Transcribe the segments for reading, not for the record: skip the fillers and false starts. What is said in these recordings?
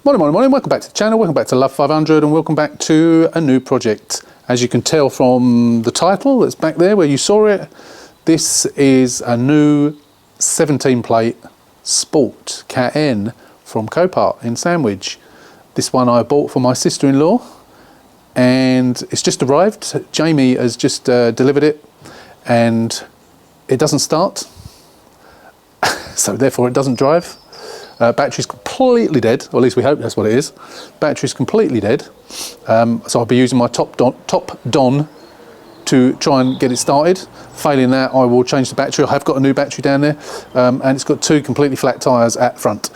Morning, welcome back to the channel, welcome back to Love 500 and welcome back to a new project. As you can tell from the title that's back there where you saw it, this is a new 17 plate Sport Cat N from Copart in Sandwich. This one I bought for my sister-in-law and it's just arrived. Jamie has just delivered it and it doesn't start, so therefore it doesn't drive. Battery's completely dead, or at least we hope that's what it is. Battery's completely dead, so I'll be using my top don to try and get it started. Failing that, I will change the battery. I have got a new battery down there, and it's got two completely flat tyres at front.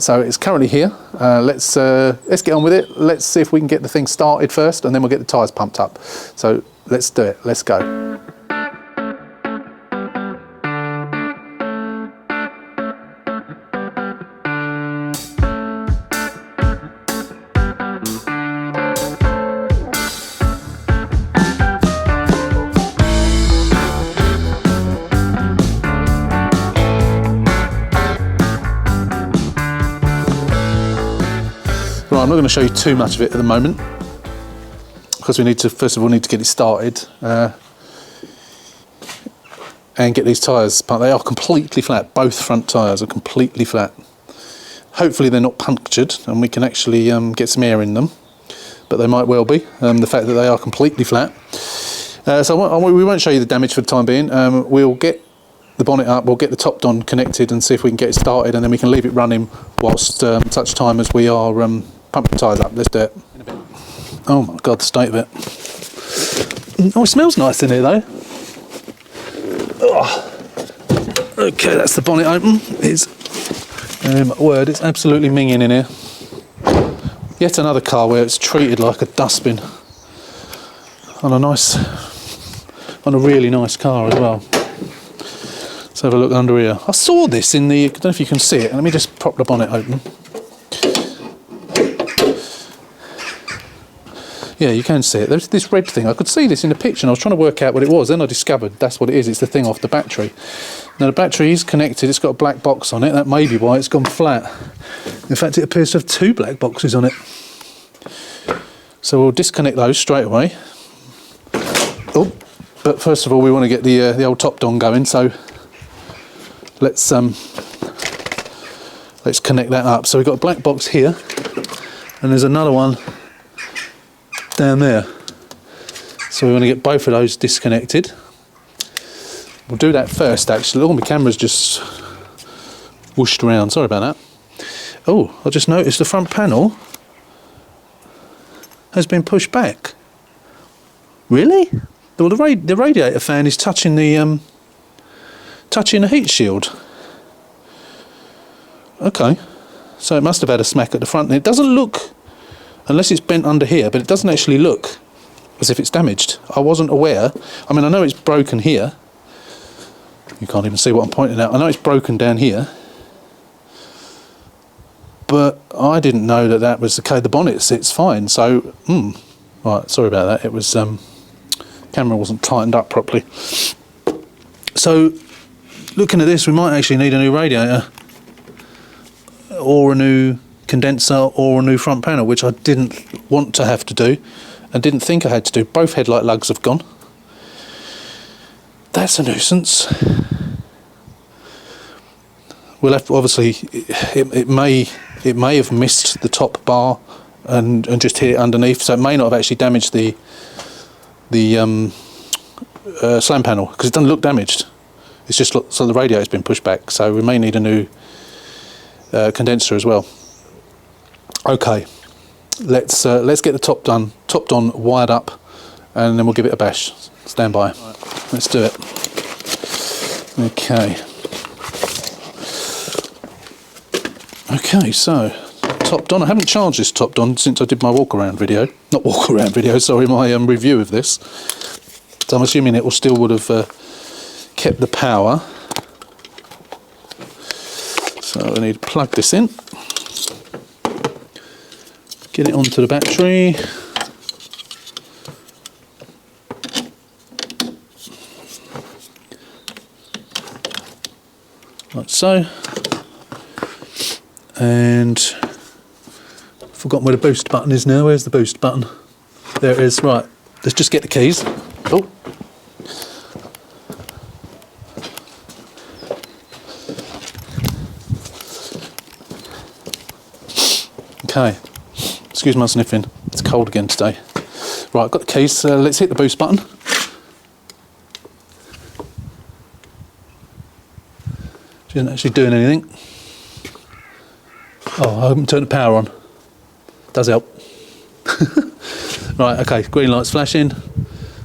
So it's currently here. Let's get on with it. Let's see if we can get the thing started first, and then we'll get the tyres pumped up. So let's do it. Let's go. Right, I'm not going to show you too much of it at the moment because we need to, first of all, get it started and get these tyres, but they are completely flat. Both front tyres are completely flat. Hopefully they're not punctured and we can actually get some air in them, but they might well be, the fact that they are completely flat. So we won't show you the damage for the time being. We'll get the bonnet up, we'll get the top don connected and see if we can get it started, and then we can leave it running whilst such time as we are pumping the tyres up. Let's do it. Oh my god, the state of it. Oh, it smells nice in here though. Oh. Okay, that's the bonnet open. My word, it's absolutely minging in here. Yet another car where it's treated like a dustbin. On a really nice car as well. Let's have a look under here. I saw this in the, I don't know if you can see it. Let me just prop the bonnet open. Yeah, you can see it. There's this red thing. I could see this in the picture and I was trying to work out what it was. Then I discovered that's what it is. It's the thing off the battery. Now the battery is connected. It's got a black box on it. That may be why it's gone flat. In fact, it appears to have two black boxes on it. So we'll disconnect those straight away. Oh, but first of all, we want to get the old top don going. So let's connect that up. So we've got a black box here, and there's another one down there. So we want to get both of those disconnected. We'll do that first actually. Oh, my camera's just whooshed around, sorry about that. Oh, I just noticed the front panel has been pushed back. Really? Well, the radiator fan is touching the heat shield. Okay, so it must have had a smack at the front. It doesn't look, unless it's bent under here, but it doesn't actually look as if it's damaged. I wasn't aware. I mean, I know it's broken here. You can't even see what I'm pointing at. I know it's broken down here, but I didn't know that that was the case. The bonnet sits fine, so right, sorry about that. It was camera wasn't tightened up properly. So looking at this, we might actually need a new radiator or a new condenser or a new front panel, which I didn't want to have to do and didn't think I had to do. Both headlight lugs have gone. That's a nuisance. We'll have to, obviously it may have missed the top bar and just hit it underneath, so it may not have actually damaged the slam panel, because it doesn't look damaged. It's just so the radiator's been pushed back, so we may need a new condenser as well. Okay, let's get the top don wired up, and then we'll give it a bash. Stand by. Right. Let's do it. Okay. Okay, so top don. I haven't charged this top don since I did my walkaround video. Not walkaround video, sorry, my review of this. So I'm assuming it would have kept the power. So I need to plug this in, get it onto the battery. Like so. And Forgotten where the boost button is now. Where's the boost button? There it is. Right, let's just get the keys. Oh. Okay, excuse my sniffing, it's cold again today. Right, I've got the keys, let's hit the boost button. She isn't actually doing anything. Oh, I haven't turned the power on. Does help. Right, okay, green light's flashing.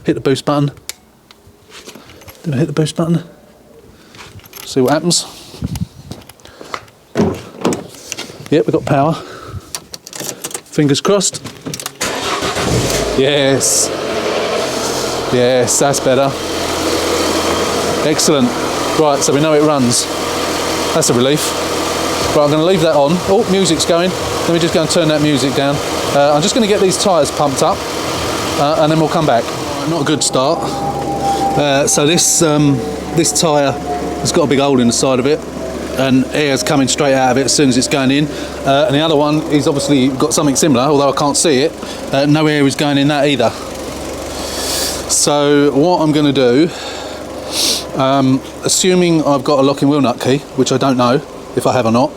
Hit the boost button. Do I hit the boost button? See what happens. Yep, we've got power. Fingers crossed. Yes. Yes, that's better. Excellent. Right, so we know it runs. That's a relief. Right, I'm going to leave that on. Oh, music's going. Let me just go and turn that music down. I'm just going to get these tyres pumped up and then we'll come back. Not a good start. So this tyre has got a big hole in the side of it and air's coming straight out of it as soon as it's going in. And the other one is obviously got something similar, although I can't see it. No air is going in that either. So what I'm going to do, assuming I've got a locking wheel nut key, which I don't know if I have or not.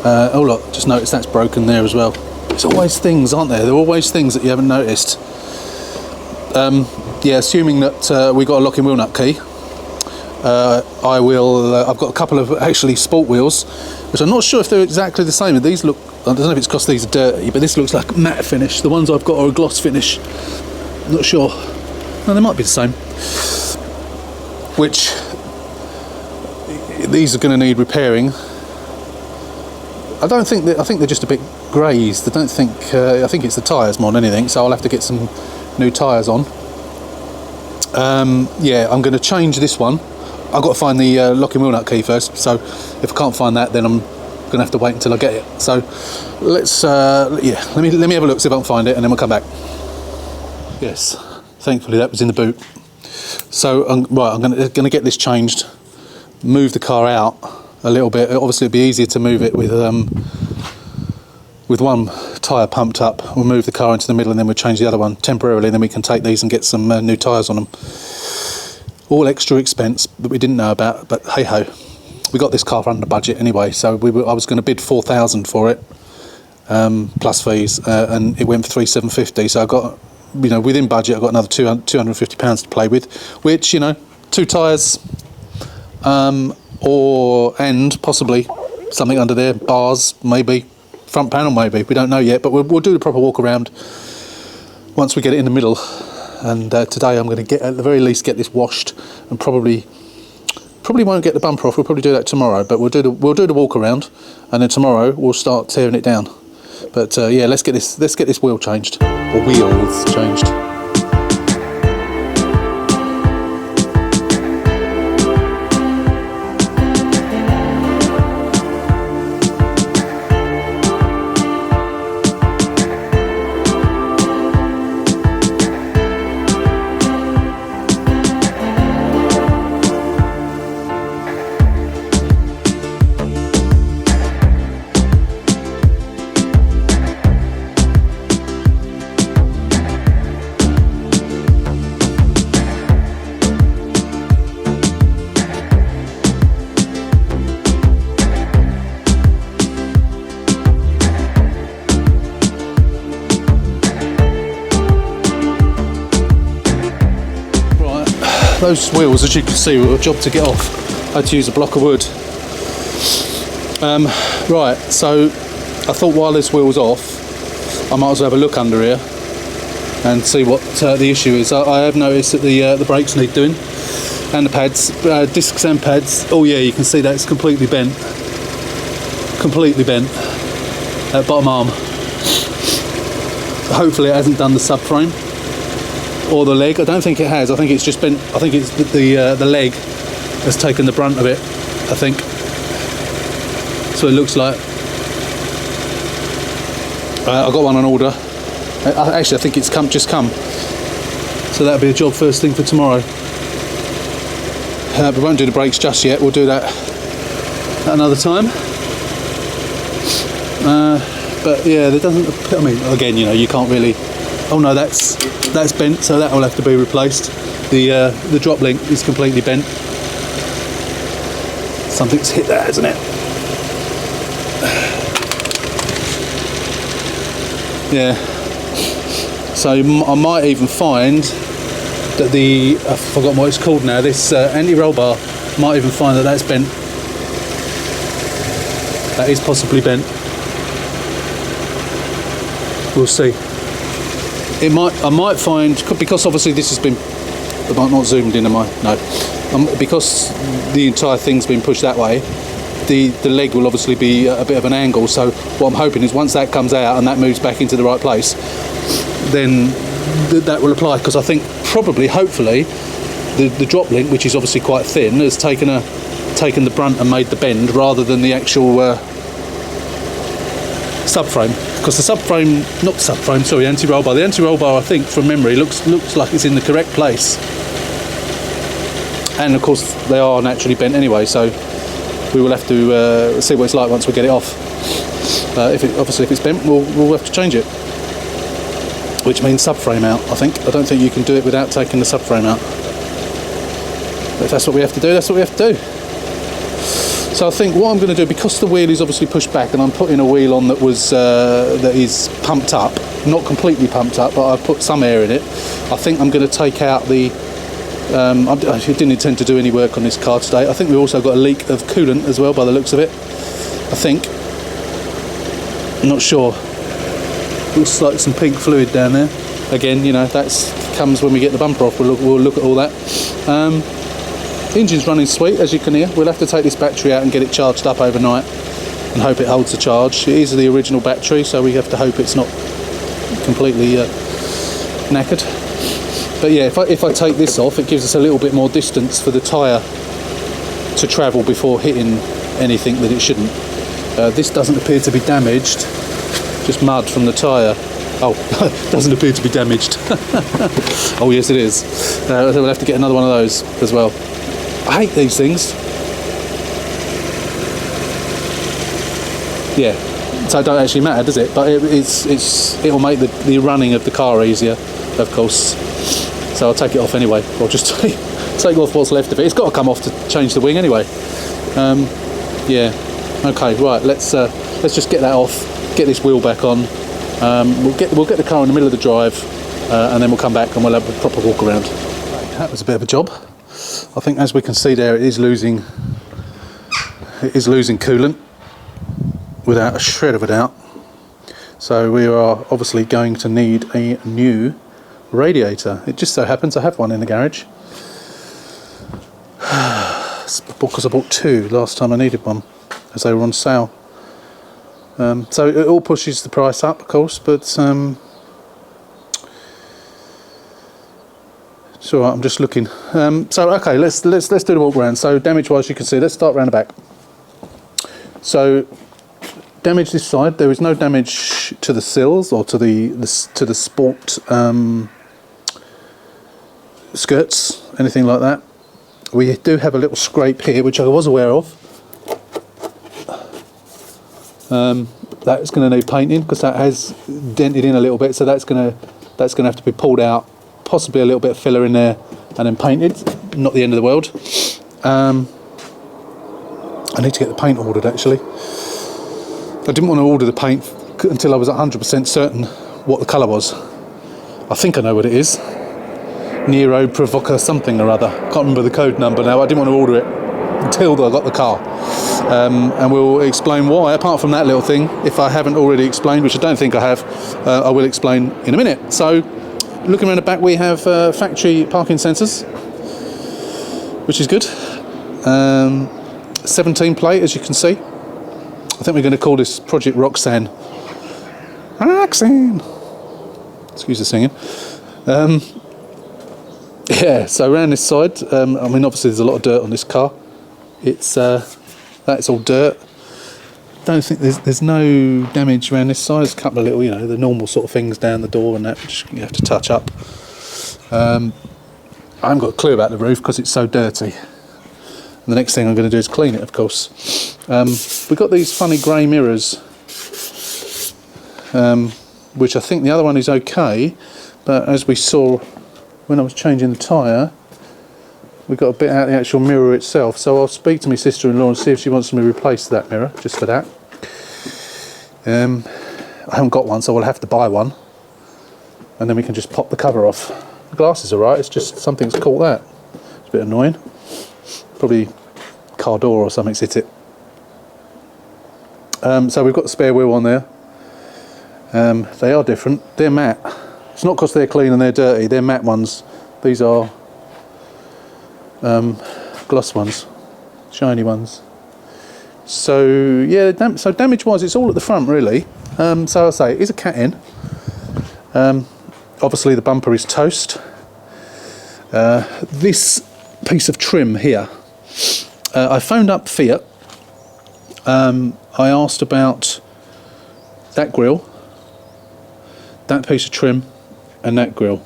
Oh look, just noticed that's broken there as well. There's always things, aren't there? There are always things that you haven't noticed. Yeah, assuming that we got a locking wheel nut key, I will. I've got a couple of actually sport wheels, which I'm not sure if they're exactly the same. These look. I don't know if it's because these are dirty, but this looks like matte finish. The ones I've got are a gloss finish. I'm not sure. No, they might be the same. Which these are going to need repairing. I don't think that. I think they're just a bit grazed. I don't think. I think it's the tyres more than anything. So I'll have to get some new tyres on. Yeah, I'm going to change this one. I've got to find the locking wheel nut key first. So if I can't find that, then I'm going to have to wait until I get it. So let's. Yeah, let me have a look, see if I can find it, and then we'll come back. Yes, thankfully that was in the boot. So right, I'm going to get this changed. Move the car out a little bit. Obviously, it'd be easier to move it with one tyre pumped up. We'll move the car into the middle and then we'll change the other one temporarily, and then we can take these and get some new tyres on them. All extra expense that we didn't know about, but hey ho, we got this car for under budget anyway. So I was going to bid 4,000 for it plus fees, and it went for 3,750. So I got, within budget, I got another £250 to play with, which 2 tyres. And possibly something under there, bars maybe, front panel maybe, we don't know yet, but we'll do the proper walk around once we get it in the middle. And today I'm going to at the very least get this washed, and probably won't get the bumper off. We'll probably do that tomorrow, but we'll do the walk around, and then tomorrow we'll start tearing it down. But yeah, let's get this wheel changed, or wheels changed. Those wheels, as you can see, were a job to get off. I had to use a block of wood. Right, so I thought while this wheel's off, I might as well have a look under here and see what the issue is. I have noticed that the brakes need doing, and the pads, discs and pads. Oh yeah, you can see that it's completely bent. Completely bent. That bottom arm. Hopefully it hasn't done the subframe. Or the leg. I don't think it has. I think it's just been. I think it's the leg has taken the brunt of it. I think. So it looks like. I got one on order. Actually, I think it's just come. So that'll be a job first thing for tomorrow. We won't do the brakes just yet. We'll do that at another time. But yeah, there doesn't. I mean, again, you know, you can't really. Oh no, that's bent, so that will have to be replaced. The drop link is completely bent. Something's hit that, hasn't it? Yeah. So I might even find that I've forgotten what it's called now. This anti-roll bar, might even find that that's bent. That is possibly bent. We'll see. I might find, because obviously this has been, I might not zoomed in, am I? No. Because the entire thing's been pushed that way, the leg will obviously be a bit of an angle. So what I'm hoping is once that comes out and that moves back into the right place, then that will apply. Because I think probably, hopefully, the drop link, which is obviously quite thin, has taken the brunt and made the bend rather than the actual subframe. Because the anti-roll bar. The anti-roll bar, I think, from memory, looks like it's in the correct place. And of course, they are naturally bent anyway, so we will have to see what it's like once we get it off. If it's bent, we'll have to change it. Which means subframe out, I think. I don't think you can do it without taking the subframe out. But if that's what we have to do, that's what we have to do. So I think what I'm going to do, because the wheel is obviously pushed back and I'm putting a wheel on that is pumped up, not completely pumped up, but I've put some air in it. I think I'm going to take out the... I didn't intend to do any work on this car today. I think we also got a leak of coolant as well by the looks of it. I think. I'm not sure. Looks like some pink fluid down there. Again, you know, that comes when we get the bumper off. We'll look at all that. Engine's running sweet, as you can hear. We'll have to take this battery out and get it charged up overnight and hope it holds the charge. It is the original battery, so we have to hope it's not completely knackered. But yeah, if I take this off, it gives us a little bit more distance for the tyre to travel before hitting anything that it shouldn't. This doesn't appear to be damaged, just mud from the tyre. Oh, doesn't appear to be damaged. Oh yes it is. We'll have to get another one of those as well. I hate these things. Yeah, so it don't actually matter, does it? But it'll make the running of the car easier, of course. So I'll take it off anyway. I'll just take off what's left of it. It's got to come off to change the wing anyway. Yeah. Okay. Right. Let's just get that off. Get this wheel back on. We'll get the car in the middle of the drive, and then we'll come back and we'll have a proper walk around. That was a bit of a job. I think, as we can see there, it is losing coolant without a shred of a doubt. So we are obviously going to need a new radiator. It just so happens I have one in the garage. Because I bought two last time I needed one, as they were on sale. So it all pushes the price up, of course, but it's all right. I'm just looking. So okay, let's do the walk around. So damage-wise, you can see. Let's start around the back. So damage this side. There is no damage to the sills or to the sport skirts, anything like that. We do have a little scrape here, which I was aware of. That's going to need painting because that has dented in a little bit, so that's going to have to be pulled out, possibly a little bit of filler in there and then painted. Not the end of the world. I need to get the paint ordered actually. I didn't want to order the paint until I was 100% certain what the colour was. I think I know what it is. Nero Provoca something or other. Can't remember the code number now. I didn't want to order it until I got the car. And we'll explain why, apart from that little thing. If I haven't already explained, which I don't think I have, I will explain in a minute. So, looking around the back, we have factory parking sensors, which is good. 17 plate, as you can see. I think we're going to call this Project Roxanne. Roxanne! Excuse the singing. Yeah, so around this side, I mean, obviously there's a lot of dirt on this car. It's that's all dirt. Don't think there's no damage around this side. There's a couple of little, you know, the normal sort of things down the door and that, which you have to touch up. I haven't got a clue about the roof because it's so dirty. And the next thing I'm going to do is clean it, of course. We've got these funny grey mirrors which I think the other one is okay, but as we saw when I was changing the tyre, we got a bit out of the actual mirror itself, so I'll speak to my sister-in-law and see if she wants me to replace that mirror, just for that. I haven't got one, so we'll have to buy one, and then we can just pop the cover off. The glass is alright, it's just something's caught that. It's a bit annoying. Probably car door or something's hit it. So we've got the spare wheel on there. They are different. They're matte. It's not because they're clean and they're dirty. They're matte ones. These are gloss ones, shiny ones. So yeah, so damage wise, it's all at the front really. So I say it is a cat in. Obviously the bumper is toast. This piece of trim here, I phoned up Fiat. I asked about that grille, that piece of trim, and that grille.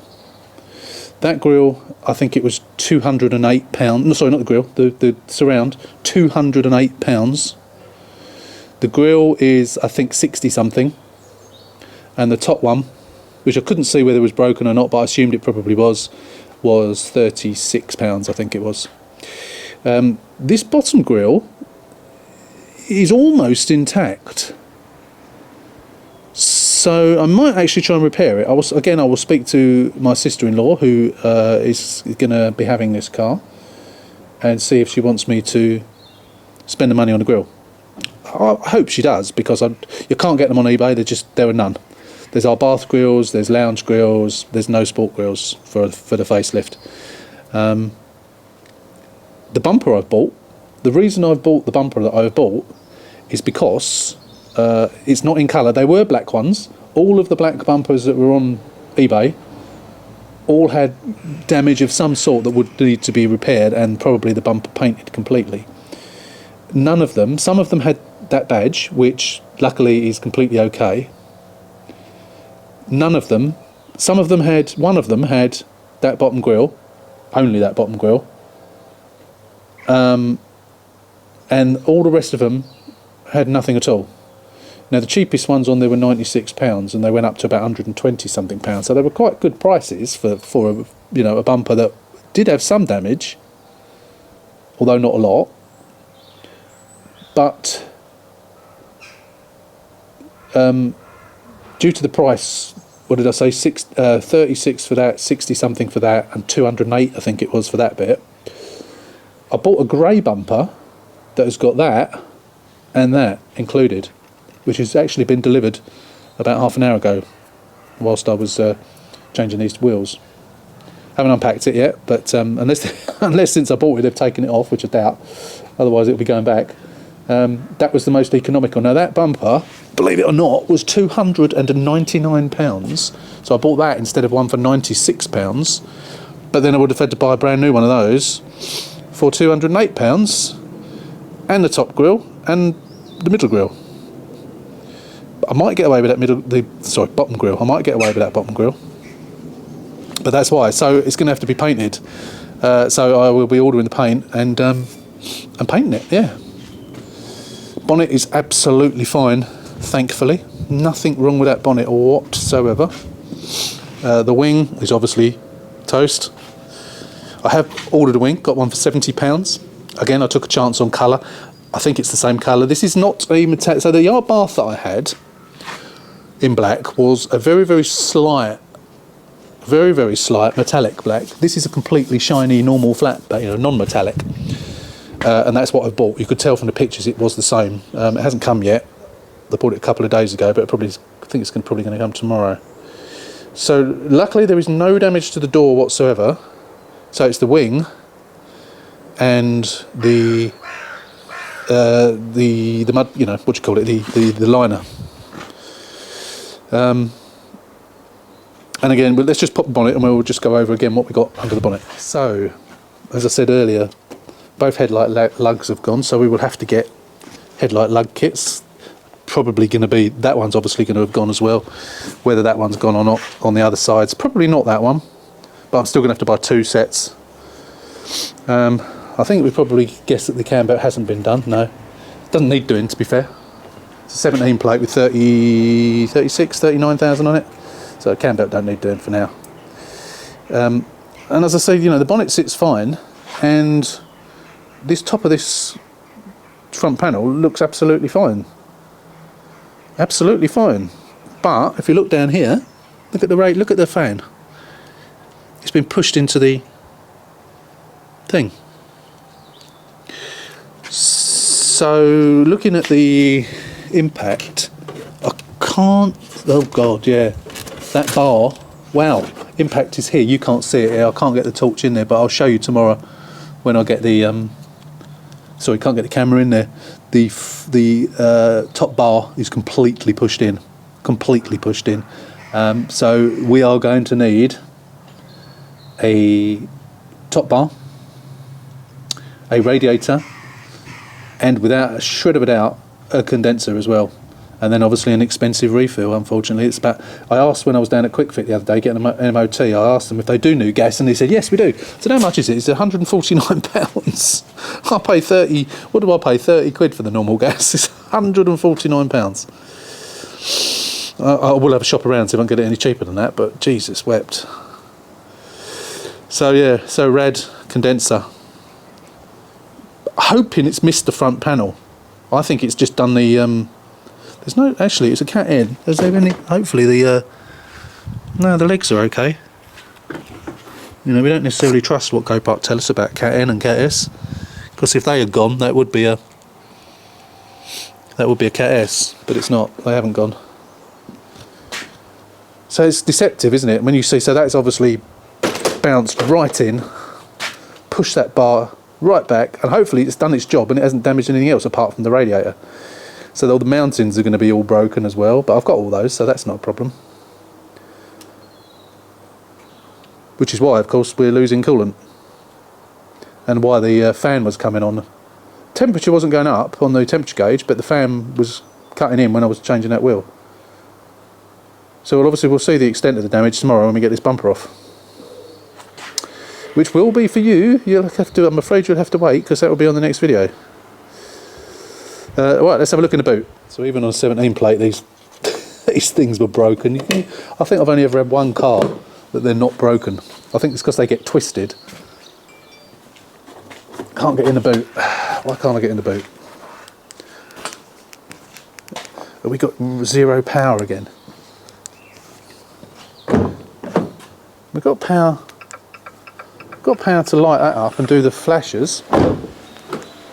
That grille, I think it was £208. No, sorry, not the grille. The surround, £208. The grille is, I think, 60 something, and the top one, which I couldn't see whether it was broken or not, but I assumed it probably was £36. I think it was. This bottom grille is almost intact. So I might actually try and repair it. I will speak to my sister-in-law who is going to be having this car and see if she wants me to spend the money on the grille. I hope she does, because you can't get them on eBay. There are none. There's our bath grills, there's lounge grills, there's no sport grills for the facelift. The bumper I've bought, the reason I've bought the bumper that I've bought is because it's not in colour. They were black ones. All of the black bumpers that were on eBay all had damage of some sort that would need to be repaired, and probably the bumper painted completely. None of them, some of them had that badge, which luckily is completely okay. None of them, one of them had that bottom grille, only that bottom grille, and all the rest of them had nothing at all. Now the cheapest ones on there were £96, and they went up to about 120 something pounds. So they were quite good prices for a bumper that did have some damage, although not a lot. But due to the price, what did I say? 36 for that, 60 something for that, and 208 I think it was for that bit. I bought a grey bumper that has got that and that included, which has actually been delivered about half an hour ago whilst I was changing these wheels. Haven't unpacked it yet, but unless since I bought it they've taken it off, which I doubt, otherwise it'll be going back. That was the most economical. Now that bumper, believe it or not, was £299, so I bought that instead of one for £96, but then I would have had to buy a brand new one of those for £208, and the top grille and the middle grille. I might get away with that bottom grille. I might get away with that bottom grille, but that's why. So it's going to have to be painted. So I will be ordering the paint and painting it. Yeah. Bonnet is absolutely fine, thankfully. Nothing wrong with that bonnet whatsoever. The wing is obviously toast. I have ordered a wing, got one for £70. Again, I took a chance on colour. I think it's the same colour. This is not a metallic. So the yard bath that I had in black was a very, very slight metallic black. This is a completely shiny, normal flat, non-metallic. And that's what I bought. You could tell from the pictures it was the same. It hasn't come yet. I bought it a couple of days ago, but I think it's probably going to come tomorrow. So luckily there is no damage to the door whatsoever. So it's the wing and the mud, what do you call it, the liner. And again, let's just pop the bonnet and we'll just go over again what we got under the bonnet. So, as I said earlier, both headlight lugs have gone, so we will have to get headlight lug kits. Probably going to be, that one's obviously going to have gone as well. Whether that one's gone or not on the other sides, probably not that one, but I'm still going to have to buy 2 sets. I think we probably guess that the cam belt hasn't been done. No, it doesn't need doing, to be fair. It's a 17 plate with 30, 36, 39,000 on it. So a cam belt don't need doing for now. And as I say, you know, the bonnet sits fine, and this top of this front panel looks absolutely fine. Absolutely fine. But if you look down here, look at the rate, look at the fan. It's been pushed into the thing. So looking at the impact, I can't, oh god, yeah, that bar, wow, impact is here. You can't see it here. I can't get the torch in there, but I'll show you tomorrow when I get the sorry, can't get the camera in there. The top bar is completely pushed in, so we are going to need a top bar, a radiator, and without a shred of a doubt, a condenser as well. And then obviously an expensive refill. Unfortunately, it's about, I asked when I was down at QuickFit the other day getting an MOT, I asked them if they do new gas, and they said yes we do. So how much is it? It's £149. I pay 30, what do I pay, 30 quid for the normal gas? It's £149. I will have a shop around see if I can get it any cheaper than that, but Jesus wept. So yeah, so rad condenser. Hoping it's missed the front panel. I think it's just done the there's no, actually it's a cat N. There's any, hopefully the no, the legs are okay. You know, we don't necessarily trust what Copart tell us about cat N and cat S, because if they had gone, that would be a cat S, but it's not. They haven't gone. So it's deceptive, isn't it? When you see, so that's obviously bounced right in, push that bar right back, and hopefully it's done its job and it hasn't damaged anything else apart from the radiator. So all the mountings are going to be all broken as well, but I've got all those, so that's not a problem. Which is why, of course, we're losing coolant, and why the fan was coming on. Temperature wasn't going up on the temperature gauge, but the fan was cutting in when I was changing that wheel. So obviously we'll see the extent of the damage tomorrow when we get this bumper off. Which will be for you. You'll have to, I'm afraid you'll have to wait, because that will be on the next video. Right, let's have a look in the boot. So even on a 17 plate, these things were broken. I think I've only ever had one car that they're not broken. I think it's because they get twisted. Can't get in the boot. Why can't I get in the boot? Have we got zero power again? We've got power. Got power to light that up and do the flashes.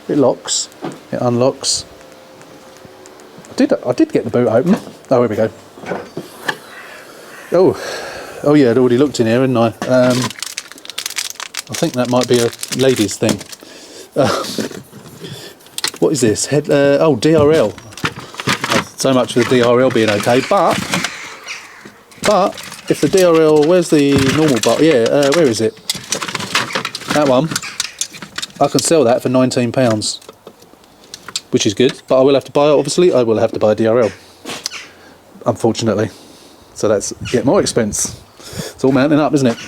It locks, it unlocks. I did get the boot open. Oh, here we go. Oh yeah, I'd already looked in here, hadn't I? I think that might be a ladies' thing. What is this? Oh, DRL. So much for the DRL being okay, but if the DRL, where's the normal bar? Yeah, where is it? That one, I can sell that for £19, which is good, but I will have to buy it, obviously, I will have to buy a DRL, unfortunately. So that's yet more expense. It's all mounting up, isn't it?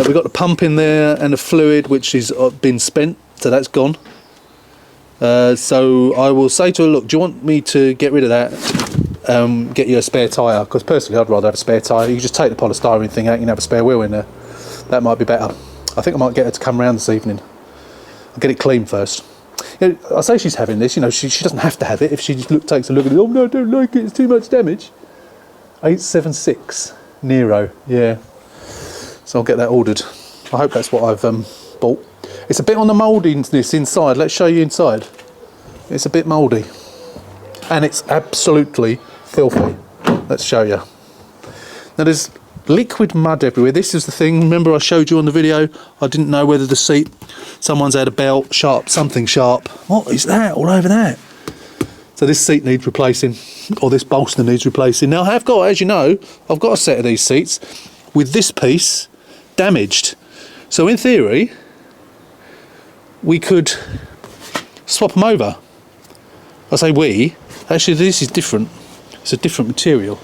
We've got the pump in there and the fluid, which has been spent, so that's gone. So I will say to her, look, do you want me to get rid of that, get you a spare tyre? Because personally I'd rather have a spare tyre. You just take the polystyrene thing out, you can have a spare wheel in there. That might be better. I think I might get her to come round this evening. I'll get it clean first. You know, I say she's having this, you know, she doesn't have to have it. If she just takes a look at it, oh no, I don't like it, it's too much damage. 876 Nero, yeah. So I'll get that ordered. I hope that's what I've bought. It's a bit on the mouldiness inside. Let's show you inside. It's a bit mouldy. And it's absolutely filthy. Let's show you. Now there's liquid mud everywhere. This is the thing, remember I showed you on the video, I didn't know whether the seat, someone's had a belt, something sharp. What is that all over that? So this seat needs replacing, or this bolster needs replacing. Now I have got, as you know, I've got a set of these seats with this piece damaged. So in theory, we could swap them over. I say we, actually this is different. It's a different material.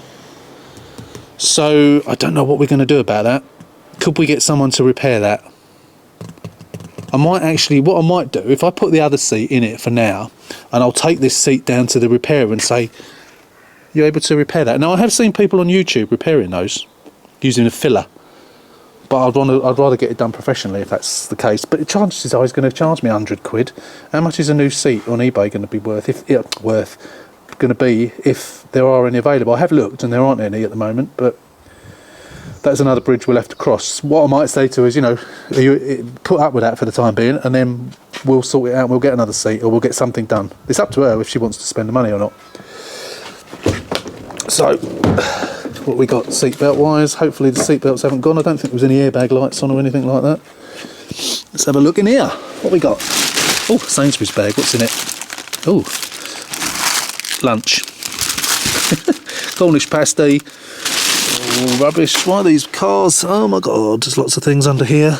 So I don't know what we're going to do about that. Could we get someone to repair that? I might actually, what I might do, if I put the other seat in it for now, and I'll take this seat down to the repairer and say, you're able to repair that. Now, I have seen people on YouTube repairing those using a filler, but I'd rather get it done professionally if that's the case. But the chances are he's going to charge me 100 quid. How much is a new seat on eBay going to be worth? Going to be if there are any available. I have looked and there aren't any at the moment, but that's another bridge we'll have to cross. What I might say to her is, you know, you put up with that for the time being, and then we'll sort it out. We'll get another seat, or we'll get something done. It's up to her if she wants to spend the money or not. So, what we got seatbelt wise? Hopefully the seatbelts haven't gone. I don't think there was any airbag lights on or anything like that. Let's have a look in here. What we got? Oh, Sainsbury's bag. What's in it? Oh, lunch. Cornish pasty. Oh, rubbish. Why are these cars? Oh my god, there's lots of things under here.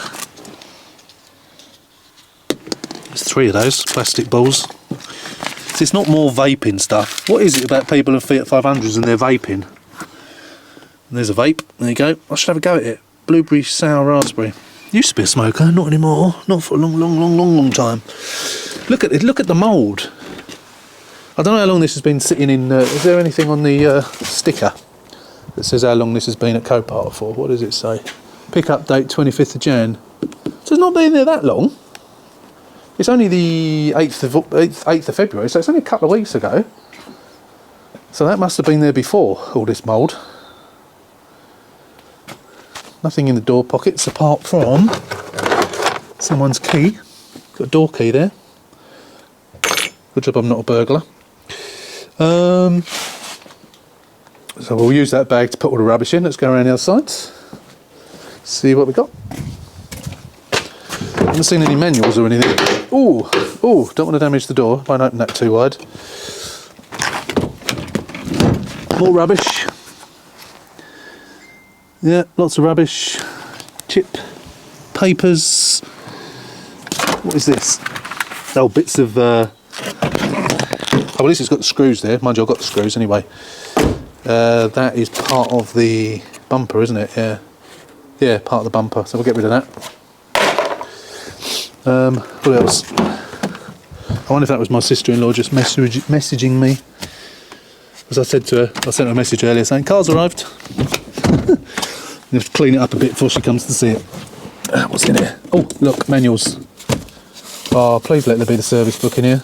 There's 3 of those plastic balls. It's not more vaping stuff. What is it about people in Fiat 500s and they're vaping? And there's a vape. There you go. I should have a go at it. Blueberry, sour, raspberry. Used to be a smoker, not anymore. Not for a long time. Look at it. Look at the mould. I don't know how long this has been sitting in. Is there anything on the sticker that says how long this has been at Copart for? What does it say? Pick-up date 25th of Jan. So it's not been there that long. It's only the 8th of February, so it's only a couple of weeks ago. So that must have been there before, all this mould. Nothing in the door pockets apart from someone's key. Got a door key there. Good job I'm not a burglar. So we'll use that bag to put all the rubbish in. Let's go around the other side. See what we got. Haven't seen any manuals or anything. Oh, don't want to damage the door. Won't open that too wide. More rubbish. Yeah, lots of rubbish. Chip, papers. What is this? Oh, bits of. Oh, well, at least it's got the screws there. Mind you, I've got the screws anyway. That is part of the bumper, isn't it? Yeah. Yeah, part of the bumper. So we'll get rid of that. What else? I wonder if that was my sister-in-law just messaging me. As I said to her, I sent her a message earlier saying, car's arrived. You have to clean it up a bit before she comes to see it. What's in here? Oh, look, manuals. Oh, please let there be the service book in here.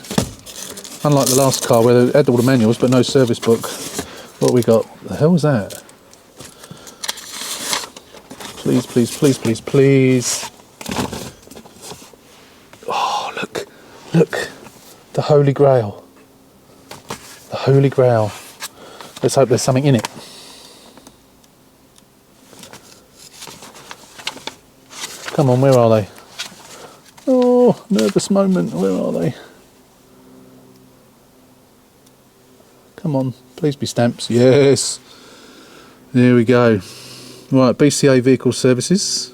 Unlike the last car where they had all the manuals but no service book. What we got? The hell was that? Please, please, please, please, please. Oh, look. Look. The Holy Grail. The Holy Grail. Let's hope there's something in it. Come on, where are they? Oh, nervous moment. Where are they? Come on, please be stamps. Yes. There we go. Right, BCA Vehicle Services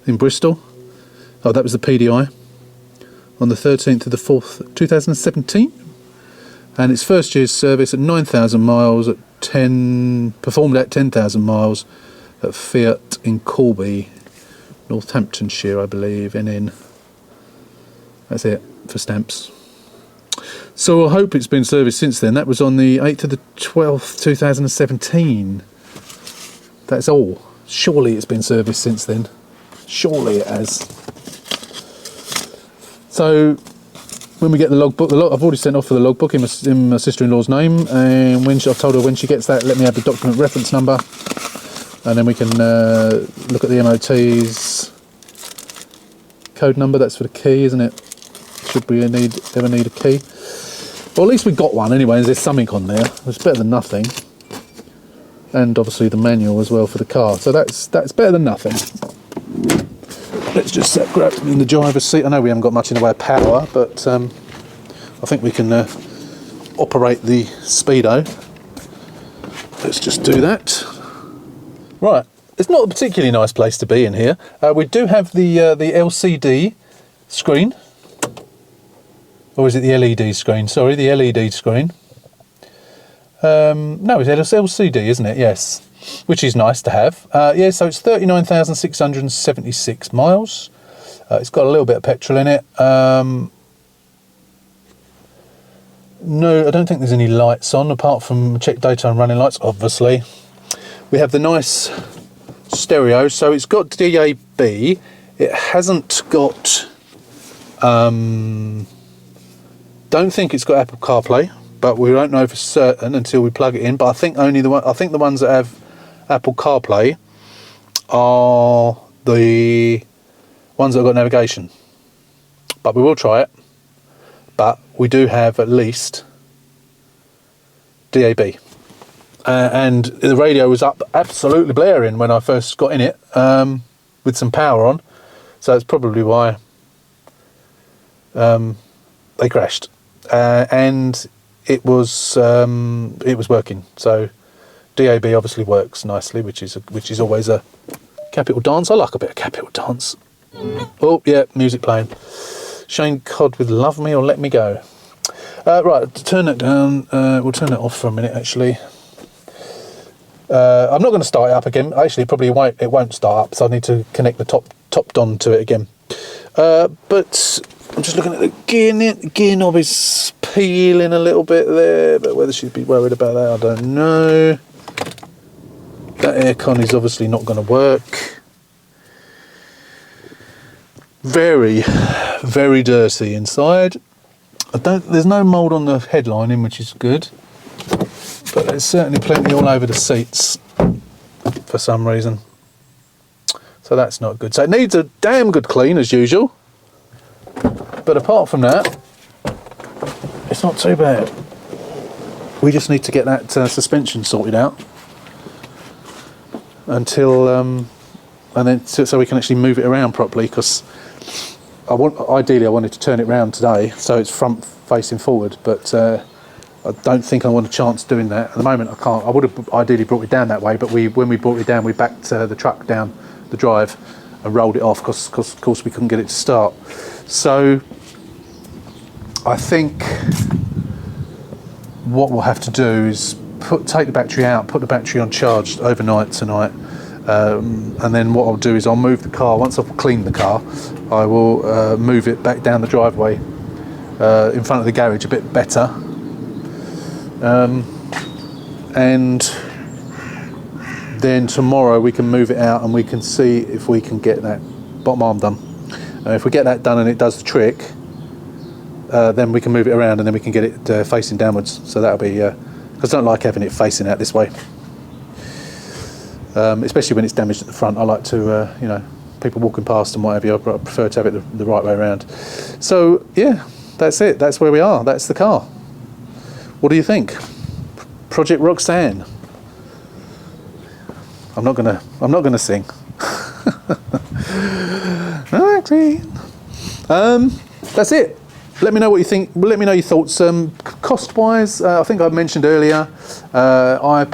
in Bristol. Oh, that was the PDI. On the 13th of the 4th, 2017. And its first year's service at 9,000 miles at performed at 10,000 miles at Fiat in Corby, Northamptonshire, I believe, and in. That's it for stamps. So I hope it's been serviced since then. That was on the 8th of the 12th, 2017. That's all. Surely it's been serviced since then. Surely it has. So when we get the logbook, I've already sent off for the logbook in my sister-in-law's name, and I've told her when she gets that, let me have the document reference number, and then we can look at the MOT's code number. That's for the key, isn't it? Should we ever need a key? Well, at least we got one anyway. There's something on there. It's better than nothing. And obviously the manual as well for the car. So that's better than nothing. Let's just grab in the driver's seat. I know we haven't got much in the way of power, but I think we can operate the Speedo. Let's just do that. Right. It's not a particularly nice place to be in here. We do have the LCD screen. Or is it the LED screen? Sorry, the LED screen. No, it's LCD, isn't it? Yes. Which is nice to have. Yeah, so it's 39,676 miles. It's got a little bit of petrol in it. No, I don't think there's any lights on apart from check daytime running lights, obviously. We have the nice stereo, so it's got DAB. It hasn't got don't think it's got Apple CarPlay, but we don't know for certain until we plug it in. But I think the ones that have Apple CarPlay are the ones that have got navigation. But we will try it. But we do have at least DAB. And the radio was up absolutely blaring when I first got in it, with some power on. So that's probably why they crashed. And it was working. So DAB obviously works nicely, which is always a capital dance. I like a bit of capital dance. Oh yeah, music playing. Shane Codd with Love Me or Let Me Go. Right, to turn that down, we'll turn it off for a minute actually. I'm not going to start it up again. Actually, it won't start up, so I need to connect the top don to it again. But I'm just looking at the gear. The gear knob is peeling a little bit there, but whether she'd be worried about that, I don't know. That aircon is obviously not going to work. Very, very dirty inside. There's no mould on the headlining, which is good, but there's certainly plenty all over the seats for some reason. So that's not good. So it needs a damn good clean as usual. But apart from that, it's not too bad. We just need to get that suspension sorted out until, and then so we can actually move it around properly. Because ideally I wanted to turn it round today so it's front facing forward, but I don't think I want a chance doing that at the moment. I can't. I would have ideally brought it down that way, but when we brought it down, we backed the truck down the drive and rolled it off because of course we couldn't get it to start. So I think what we'll have to do is take the battery out, put the battery on charge overnight tonight, and then what I'll do is I'll move the car. Once I've cleaned the car, I will move it back down the driveway in front of the garage a bit better, and then tomorrow we can move it out and we can see if we can get that bottom arm done. If we get that done and it does the trick, then we can move it around and then we can get it facing downwards. So that'll be, because I don't like having it facing out this way, especially when it's damaged at the front. I like to, people walking past and what have you, I prefer to have it the right way around. So yeah, that's it. That's where we are. That's the car. What do you think? Project Roxanne. I'm not gonna sing. That's it. Let me know what you think. Let me know your thoughts. Cost wise, I think I mentioned earlier, I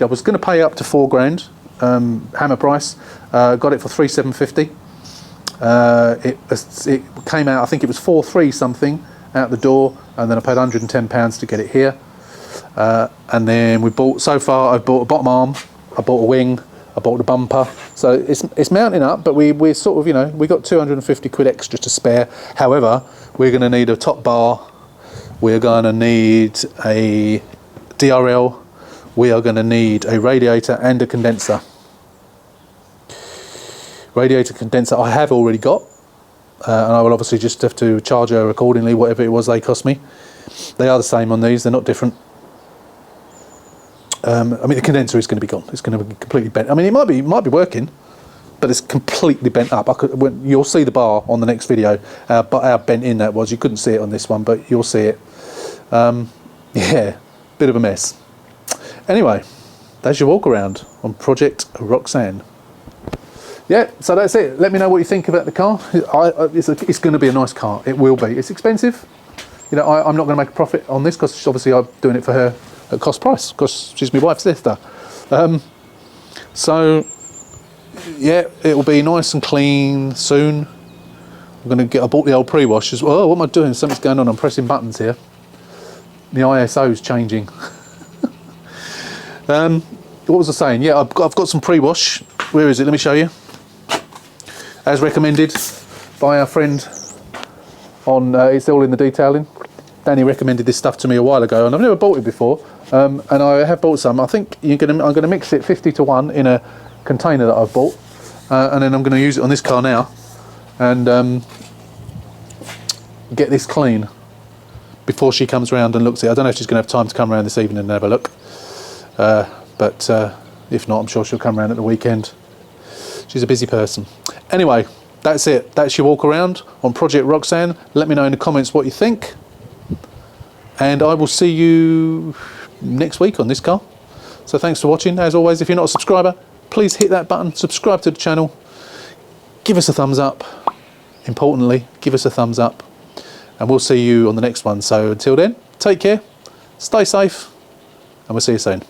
was going to pay up to £4,000 hammer price. Got it for $3,750. It came out, I think it was 4,300 something out the door, and then I paid £110 to get it here. And then I've bought a bottom arm, I bought a wing, I bought the bumper. So it's mounting up, but we're sort of, we got 250 quid extra to spare. However, we're going to need a top bar, we're going to need a DRL, we are going to need a radiator and a condenser. Radiator condenser I have already got, and I will obviously just have to charge her accordingly, whatever it was they cost me. They are the same on these, they're not different. The condenser is going to be gone. It's going to be completely bent. It might be working, but it's completely bent up. You'll see the bar on the next video, but how bent in that was. You couldn't see it on this one, but you'll see it. Yeah, bit of a mess. Anyway, that's your walk around on Project Roxanne. Yeah, so that's it. Let me know what you think about the car. It's going to be a nice car. It will be. It's expensive. I'm not going to make a profit on this because obviously I'm doing it for her at cost price because she's my wife's sister. So yeah, it will be nice and clean soon. I bought the old pre-wash as well. Oh, what am I doing? Something's going on. I'm pressing buttons here. The ISO's changing. What was I saying? Yeah, I've got some pre-wash. Where is it? Let me show you. As recommended, by our friend on, it's all in the detailing. Danny recommended this stuff to me a while ago, and I've never bought it before, and I have bought some. I think I'm going to mix it 50-1 in a container that I've bought, and then I'm going to use it on this car now, and get this clean before she comes round and looks at it. I don't know if she's going to have time to come around this evening and have a look, but if not, I'm sure she'll come around at the weekend. She's a busy person. Anyway, that's it. That's your walk around on Project Roxanne. Let me know in the comments what you think. And I will see you next week on this car. So thanks for watching. As always, if you're not a subscriber, please hit that button, subscribe to the channel, give us a thumbs up. Importantly, give us a thumbs up. And we'll see you on the next one. So until then, take care, stay safe, and we'll see you soon.